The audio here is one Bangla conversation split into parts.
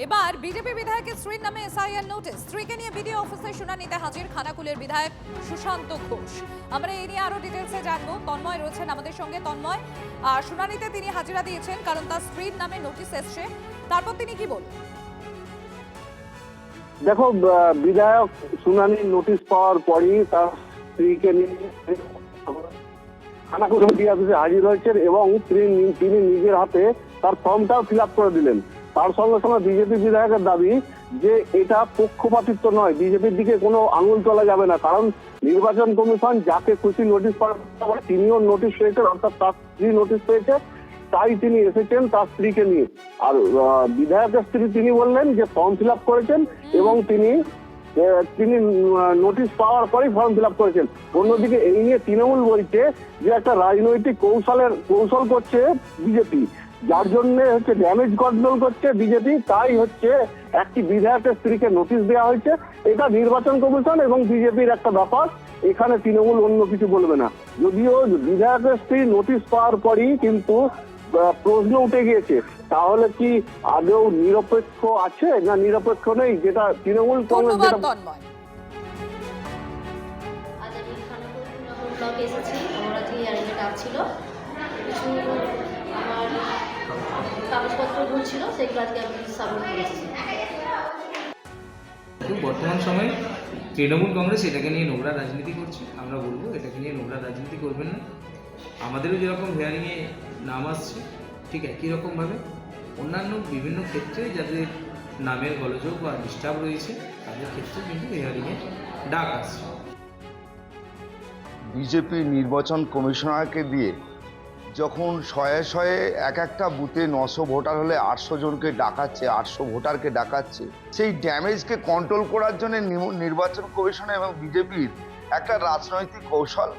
এবার বিজেপি বিধায়কের স্ত্রীর নামে এসআইআর নোটিশ। স্ত্রীকে নিয়ে বিডিও অফিসে শুনানিতে হাজির খানাকুলের বিধায়ক সুশান্ত ঘোষ। আমরা এই নিয়ে আরো ডিটেলসে জানবো। তন্ময় রয়েছেন আমাদের সঙ্গে। তন্ময়, শুনানিতে তিনি হাজিরা দিয়েছেন কারণ তার স্ত্রীর নামে নোটিশ এসছে। তারপর তিনি কি বললেন? দেখো, বিধায়ক শুনানির নোটিশ পাওয়ার পরই তার স্ত্রীকে নিয়ে খানাকুল অফিসে হাজির হয়েছেন এবং তিনি নিজের হাতে তার ফর্মটাও ফিল আপ করে দিলেন। তার সঙ্গে সঙ্গে বিজেপি বিধায়কের দাবি যে এটা পক্ষপাতিত্ব নয়, বিজেপির দিকে কোনো আঙুল তোলা যাবে না, কারণ নির্বাচন কমিশন যাকে খুশি নোটিশ পাঠাবে তিনিও নোটিশ পেয়েছেন, অর্থাৎ তার স্ত্রী নোটিশ পেয়েছে, তাই তিনি এসেছেন তার স্ত্রীকে নিয়ে। আর বিধায়কের স্ত্রী তিনি বললেন যে ফর্ম ফিল আপ করেছেন এবং তিনি নোটিশ পাওয়ার পরেই ফর্ম ফিল আপ করেছেন। অন্যদিকে এই নিয়ে তৃণমূল বলছে যে একটা রাজনৈতিক কৌশল করছে বিজেপি, যার জন্য হচ্ছে ড্যামেজ কন্ট্রোল করছে বিজেপি, তাই হচ্ছে একটি বিধায়কের স্ত্রীকে নোটিশ দেওয়া হয়েছে। এটা নির্বাচন কমিশন এবং বিজেপির একটা ব্যাপার, এখানে তৃণমূল অন্য কিছু বলবে না। যদিও বিধায়কের স্ত্রী নোটিশ পাওয়ার পরই কিন্তু প্রশ্ন উঠে গিয়েছে, তাহলে কি আদৌ নিরপেক্ষ আছে না নিরপেক্ষ নেই, যেটা তৃণমূল কংগ্রেস ধন্যবাদ তন্ময়। আজ আমি খানাকুল ব্লকে এসেছি। আমার আজকে ইয়ারিংয়ে ডাক ছিল, কিছু আমার কাগজপত্র ভুল ছিল, সেগুলো আজকে আমি সাবমিট করেছি। বর্তমান সময়ে তৃণমূল কংগ্রেস এটাকে নিয়ে নোংরা রাজনীতি করছে। আমরা বলবো এটাকে নিয়ে নোংরা রাজনীতি করবেন না। আমাদেরও যেরকম হেয়ারিংয়ে নাম আসছে, ঠিক একই রকমভাবে অন্যান্য বিভিন্ন ক্ষেত্রে যাদের নামের গোলযোগ বা ডিস্টার্ব রয়েছে তাদের ক্ষেত্রে কিন্তু হেয়ারিংয়ে ডাক আসছে। বিজেপি নির্বাচন কমিশনারকে দিয়ে যখন শয়ে শয়ে এক একটা বুথে 900 ভোটার হলে 800 জনকে ডাকাচ্ছে, 800 ভোটারকে ডাকাচ্ছে, সেই ড্যামেজকে কন্ট্রোল করার জন্য নির্বাচন কমিশন এবং বিজেপির একটা রাজনৈতিক কৌশল।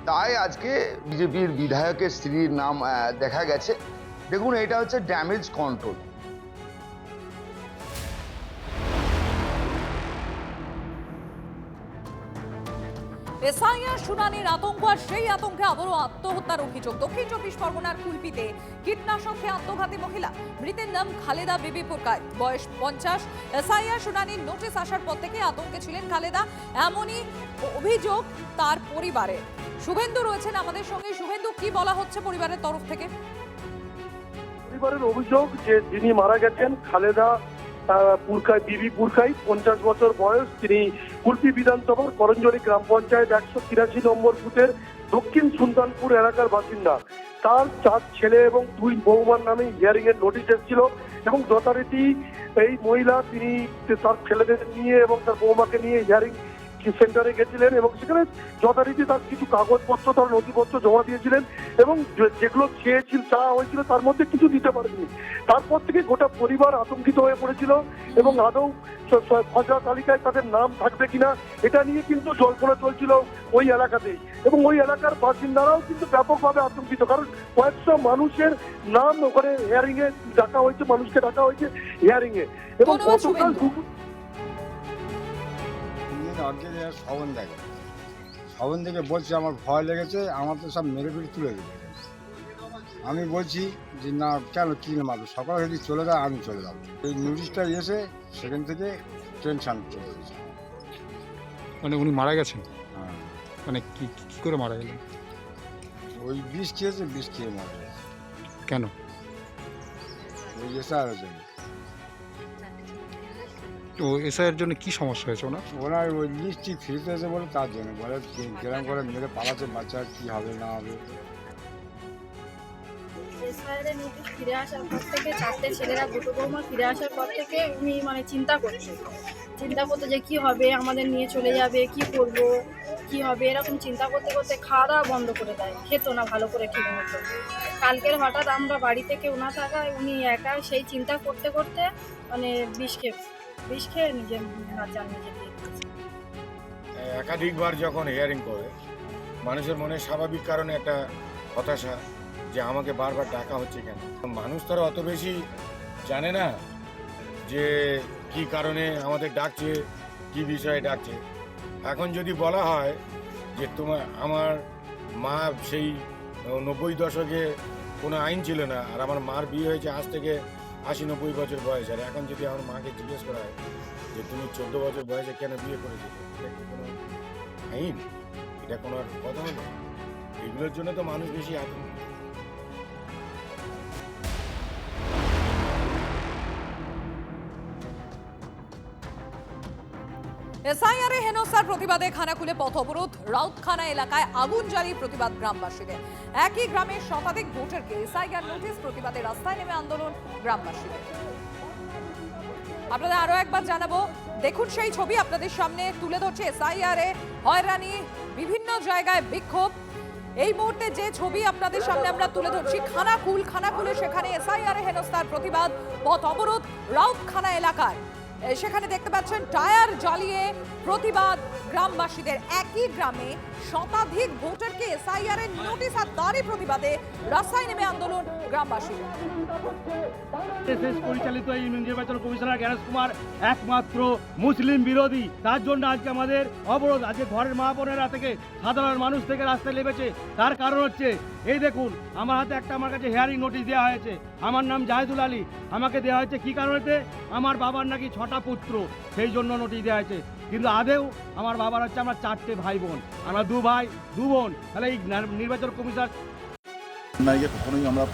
তাই আজকে বিজেপির বিধায়কের স্ত্রীর নাম দেখা গেছে। দেখুন, এটা হচ্ছে ড্যামেজ কন্ট্রোল। এসআইআর শুনানির আতঙ্ক, আর সেই আতঙ্কে আবারও আত্মহত্যার অভিযোগ। দক্ষিণ 24 পরগনার কুলপিতে কীটনাশক খেয়ে আত্মঘাতী মহিলা। মৃতের নাম খালেদা বিবি পুরকায়েত, বয়স 50। এসআইআর শুনানির নোটিশ আসার পর থেকে আতঙ্কে ছিলেন খালেদা, এমনই অভিযোগ তার পরিবারের। শুভেন্দু রয়েছেন আমাদের সঙ্গে। শুভেন্দু, কি বলা হচ্ছে পরিবারের তরফ থেকে? পরিবারের অভিযোগ যে যিনি মারা গেছেন খালেদা বিবি পুরকায়েত, 50 বছর বয়স। তিনি কুলপি বিধানসভার করঞ্জলি গ্রাম পঞ্চায়েত 183 নম্বর বুথের দক্ষিণ সুলতানপুর এলাকার বাসিন্দা। তার 4 ছেলে এবং 2 বৌমার নামে হিয়ারিং এর নোটিশ এসেছিল এবং যথারীতি এই মহিলা তিনি তার ছেলেদের নিয়ে এবং তার বৌমাকে নিয়ে হিয়ারিং সেন্টারে গেছিলেন এবং সেখানে যথারীতি তার কিছু কাগজপত্র, তার নথিপত্র জমা দিয়েছিলেন এবং যেগুলো চাওয়া হয়েছিল তার মধ্যে কিছু দিতে পারেনি। তারপর থেকে গোটা পরিবার আতঙ্কিত হয়ে পড়েছিল এবং আদৌ খসড়া তালিকায় তাদের নাম থাকবে কিনা এটা নিয়ে কিন্তু জল্পনা চলছিল ওই এলাকাতেই, এবং ওই এলাকার বাসিন্দারাও কিন্তু ব্যাপকভাবে আতঙ্কিত, কারণ কয়েকশো মানুষের নাম ওখানে হিয়ারিং এ ডাকা হয়েছে, মানুষকে ডাকা হয়েছে হিয়ারিং এ। এবং গতকাল শবন থেকে বলছে আমার ভয় লেগেছে, আমার তো সব মেরে ফেলে তুলে দেবে। আমি বলছি যে না, কেন কি মারবে, সকালে যদি চলে যায় আমি চলে যাবো। এই নিউজটা এসে সেখান থেকে টেনশন চলে গেছে। মানে উনি মারা গেছেন? হ্যাঁ। মানে কি করে মারা গেলেন? ওই বিষ খেয়েছে, বিষ খেয়ে মারা গেছে। কেন? ওই এসআর জন্য। তো এসআইয়ের জন্য কি সমস্যা হয়েছে ওনার? ওনার ওই লিস্টটি ফিরতে এসে বলে তার জন্য বলে গ্রাম করে মেরে পালাচ্ছে, বাচ্চা কি হবে না হবে। এসআইআর নোটিশ ফিরে আসার পর থেকে 4টে ছেলেরা দুটো বৌমা ফিরে আসার পর থেকে উনি চিন্তা করতে যে কি হবে, আমাদের নিয়ে চলে যাবে, কি করব, কি হবে, এরকম চিন্তা করতে করতে খাওয়া দাওয়া বন্ধ করে দেয়, খেত না ভালো করে ঠিক মতো। কালকের হঠাৎ আমরা বাড়িতে কেউ না থাকায় উনি একা সেই চিন্তা করতে করতে বিষ খেয়ে নিজে দিয়ে দিয়েছে। একাধিকবার যখন হিয়ারিং করে মানুষের মনে স্বাভাবিক কারণে একটা হতাশা যে আমাকে বারবার ডাকা হচ্ছে কেন। মানুষ তো অত বেশি জানে না যে কি কারণে আমাদের ডাকছে, কি বিষয়ে ডাকছে। এখন যদি বলা হয় যে আমার মা সেই 90 দশকে কোনো আইন ছিল না, আর আমার মার বিয়ে হয়েছে আজ থেকে 80-90 বছর বয়স, আর এখন যদি আমার মাকে জিজ্ঞেস করা হয় যে তুমি 14 বছর বয়সে কেন বিয়ে করেছিলে, এটা কি কোনো আইন? এটা কোনো আর কথা হলো? এগুলোর জন্য তো মানুষ বেশি আতঙ্ক। এসআইআরে হেনস্থার প্রতিবাদে খানাকুলে পথ অবরোধ, রাউতখানা এলাকায় আগুন জ্বালিয়ে প্রতিবাদ গ্রামবাসীদের। একই গ্রামের শতাধিক ভোটারকে এসআইআর নোটিশ, প্রতিবাদে রাস্তায় নেমে আন্দোলন গ্রামবাসীদের। আপনাদের আরো একবার জানাবো, দেখুন সেই ছবি আপনাদের সামনে তুলে ধরছে এসআইআরে হয়রানি, বিভিন্ন জায়গায় বিক্ষোভ। এই মুহূর্তে যে ছবি আপনাদের সামনে আমরা তুলে ধরছি খানাকুলে, সেখানে এসআইআরে হেনস্থার প্রতিবাদ, পথ অবরোধ রাউতখানা এলাকায়। সেখানে দেখতে পাচ্ছেন টায়ার জ্বালিয়ে প্রতিবাদ গ্রামবাসীদের। একই গ্রামে শতাধিক ভোটারকে এসআইআর এর নোটিশ, আর তারই প্রতিবাদে রাস্তায় নেমে আন্দোলন গ্রামবাসীদের। পরিচালিত এই নির্বাচন কমিশনার জ্ঞানেশ কুমার একমাত্র মুসলিম বিরোধী, তার জন্য আজকে আমাদের অবরোধ। আজকে ঘরের মা বোনেরা থেকে সাধারণ মানুষ থেকে রাস্তায় নেমেছে। তার কারণ হচ্ছে এই দেখুন, আমার হাতে আমার কাছে হিয়ারিং নোটিশ দেওয়া হয়েছে। আমার নাম জাহিদুল আলী, আমাকে দেওয়া হয়েছে কি কারণেতে? আমার বাবার নাকি 6টা পুত্র, সেই জন্য নোটিশ দেওয়া হয়েছে। কিন্তু আদেও আমার বাবার হচ্ছে আমরা 4টে ভাই বোন, আমরা 2 ভাই 2 বোন। তাহলে এই নির্বাচন কমিশনার অন্যায়কে কখনোই আমরা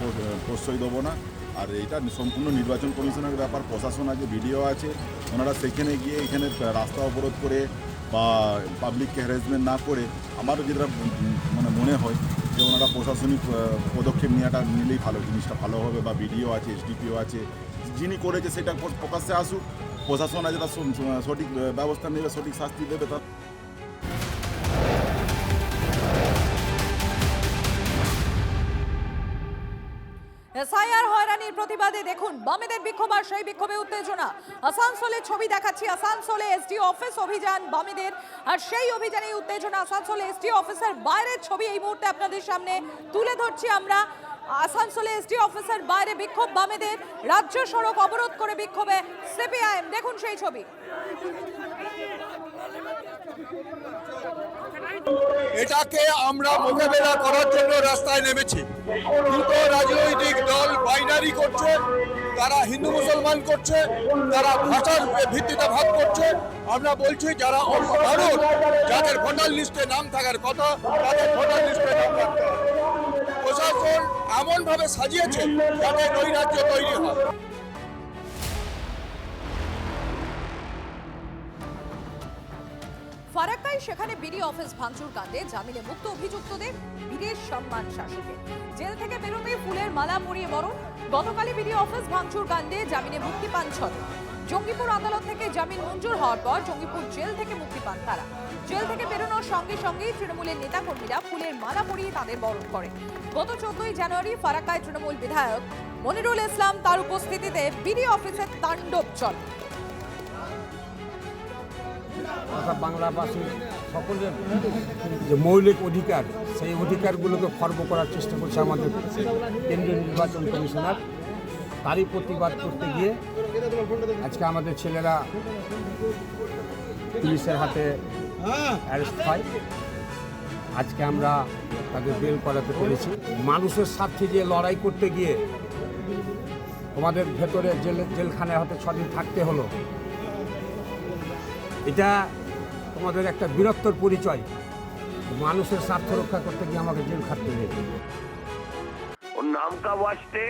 প্রশ্রয় দেবো না। আর এটা সম্পূর্ণ নির্বাচন কমিশনের ব্যাপার। প্রশাসন আছে, ভিডিও আছে, ওনারা সেখানে গিয়ে এখানে রাস্তা অবরোধ করে বা পাবলিককে হ্যারাসমেন্ট না করে, আমারও যেটা মনে হয় যে ওনারা প্রশাসনিক পদক্ষেপ নিলেই ভালো, জিনিসটা ভালো হবে। বা ভিডিও আছে, এসডিপিও আছে, যিনি করেছে সেটা প্রকাশ্যে আসুক, প্রশাসন আছে তার সঠিক ব্যবস্থা নেবে, সঠিক শাস্তি দেবে। তার এসআইআর হয়রানির প্রতিবাদে দেখুন বামেদের বিক্ষোভ, আর সেই বিক্ষোভে উত্তেজনা। আসানসোলের ছবি দেখাচ্ছি, আসানসোলে এসডি অফিস অভিযান বামেদের, আর সেই অভিযানে উত্তেজনা। আসানসোলে এসডি অফিসের বাইরের ছবি এই মুহূর্তে আপনাদের সামনে তুলে ধরছি আমরা। আসানসোলে এসডি অফিসের বাইরে বিক্ষোভ বামেদের, রাজ্য সড়ক অবরোধ করে বিক্ষোভে সিপিআইএম। দেখুন সেই ছবি। এটাকে আমরা মোকাবেলা করার জন্য রাস্তায় নেমেছি। দুটো রাজনৈতিক দল বাইনারি করছে, তারা হিন্দু মুসলমান করছে, তারা ভাষার ভিত্তিতে ভাগ করছে। আমরা বলছি যারা অসাধারণ, যাদের ভোটার লিস্টে নাম থাকার কথা, তাদের ভোটার লিস্টে নাম রাখতে হবে। প্রশাসন এমনভাবে সাজিয়েছে যাতে নৈরাজ্য তৈরি হয়। ফারাক্কায় সেখানে বিডি অফিস ভাঙচুর কাণ্ডে জামিনে মুক্ত অভিযুক্তদের বীরের সম্মান শাসকের। জেল থেকে বেরোতে ফুলের মালা পরিয়ে বরণ। গতকালই বিডি অফিস ভাঙচুর কাণ্ডে জামিনে মুক্তি পান 6 জন। জঙ্গিপুর আদালত থেকে জামিন মঞ্জুর হওয়ার পর জঙ্গিপুর জেল থেকে মুক্তি পান তারা। জেল থেকে বেরোনোর সঙ্গে সঙ্গেই তৃণমূলের নেতাকর্মীরা ফুলের মালা পরিয়ে তাদের বরণ করে। গত 14ই জানুয়ারি ফারাক্কায় তৃণমূল বিধায়ক মনিরুল ইসলাম তার উপস্থিতিতে বিডি অফিসের তাণ্ডব চলে। বাংলাভাষীর সকলের যে মৌলিক অধিকার, সেই অধিকারগুলোকে খর্ব করার চেষ্টা করছে আমাদের কেন্দ্রীয় নির্বাচন কমিশনার। তারই প্রতিবাদ করতে গিয়ে আজকে আমাদের ছেলেরা পুলিশের হাতে অ্যারেস্ট হয়। আজকে আমরা তাদের বেল করাতে পেরেছি। মানুষের স্বার্থে যে লড়াই করতে গিয়ে তোমাদের ভেতরে জেলখানায় হয়তো 6 দিন থাকতে হলো, এটা তোমাদের একটা বীরত্বর পরিচয়। মানুষের স্বার্থ রক্ষা করতে গিয়ে আমাকে জেল খাটতে হয়েছে। ওর নামকা ওয়াস্তে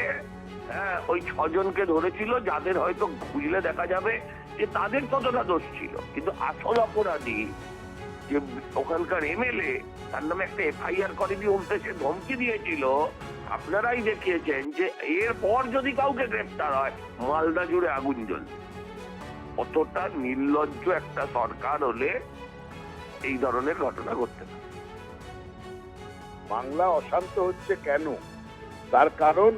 ওই 6 জনকে ধরেছিল, যাদের হয়তো খুঁজলে দেখা যাবে যে তাদের কতটা দোষ ছিল। কিন্তু আসল অপরাধী যে ওখানকার এমএলএ, তার নামে একটা এফআইআর করে দিয়ে উল্টে সে ধমকি দিয়েছিল। আপনারাই দেখিয়েছেন যে এরপর যদি কাউকে গ্রেফতার হয়, মালদা জুড়ে আগুন জ্বলবে। কতটা নির্লজ্জ একটা সরকার হলে এই ধরনের ঘটনা ঘটতে পারে। বাংলা অশান্ত হচ্ছে কেন? তার কারণ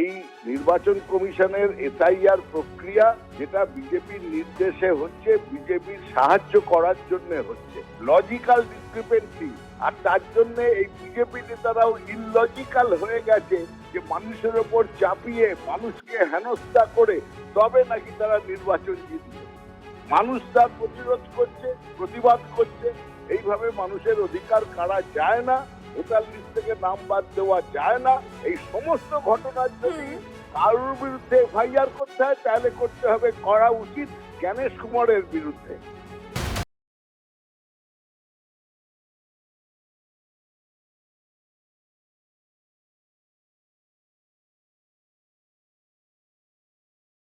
এই নির্বাচন কমিশনের এসআইআর প্রক্রিয়া, যেটা বিজেপির নির্দেশে হচ্ছে, বিজেপির সাহায্য করার জন্য হচ্ছে, লজিক্যাল ডিসক্রিপেন্সি। আর তার জন্য এই বিজেপি নেতারাও ইললজিক্যাল হয়ে গেছে যে মানুষের ওপর চাপিয়ে মানুষকে হেনস্থা করে তবে নাকি তারা নির্বাচন জিতবে। মানুষ তার প্রতিরোধ করছে, প্রতিবাদ করছে। এইভাবে মানুষের অধিকার কাড়া যায় না, ভোটার লিস্ট থেকে নাম বাদ দেওয়া যায় না। এই সমস্ত ঘটনার যদি কারোর বিরুদ্ধে এফআইআর করতে হয় তাহলে করতে হবে করা উচিত গণেশ কুমারের বিরুদ্ধে।